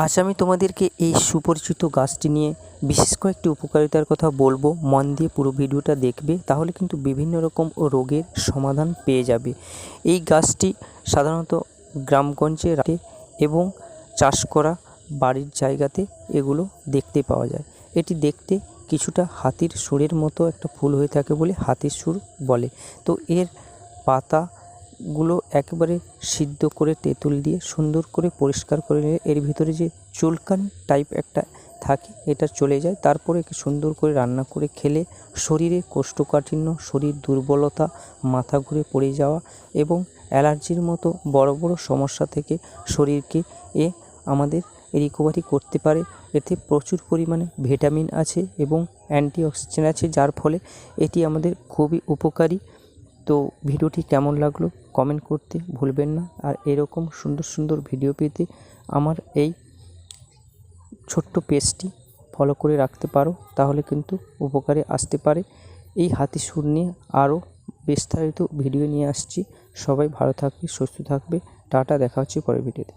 আজ আমি তোমাদেরকে এই সুপরিচিত গাছটি নিয়ে বিশেষ কয়েকটি উপকারিতার কথা বলবো। মন দিয়ে পুরো ভিডিওটা দেখবে, তাহলে কিন্তু বিভিন্ন রকম রোগের সমাধান পেয়ে যাবে। এই গাছটি সাধারণত গ্রামগঞ্জে এবং চাষ করা বাড়ির জায়গাতে এগুলো দেখতে পাওয়া যায়। এটি দেখতে কিছুটা হাতির সুরের মতো একটা ফুল হয়ে থাকে বলে হাতির সুর বলে। তো এর পাতাগুলো একেবারে সিদ্ধ করে তেঁতুল দিয়ে সুন্দর করে পরিষ্কার করে নিয়ে এর ভিতরে যে চুলকানি টাইপ একটা থাকে এটা চলে যায়। তারপরে একে সুন্দর করে রান্না করে খেলে শরীরে কোষ্ঠকাঠিন্য, শরীর দুর্বলতা, মাথা ঘুরে পড়ে যাওয়া এবং অ্যালার্জির মতো বড় বড় সমস্যা থেকে শরীরকে আমাদের রিকভারি করতে পারে। এতে প্রচুর পরিমাণে ভিটামিন আছে এবং অ্যান্টিঅক্সিডেন্ট আছে, যার ফলে এটি আমাদের খুবই উপকারী। তো ভিডিওটি কেমন লাগলো কমেন্ট করতে ভুলবেন না। আর এরকম সুন্দর সুন্দর ভিডিও পেতে আমার এই ছোট্ট পেজটি ফলো করে রাখতে পারো, তাহলে কিন্তু উপকারে আসতে পারে। এই হাতি সুর নিয়ে আরও বিস্তারিত ভিডিও নিয়ে আসছি। সবাই ভালো থাকবে, সুস্থ থাকবে। টাটা, দেখা হচ্ছে পরের ভিডিওতে।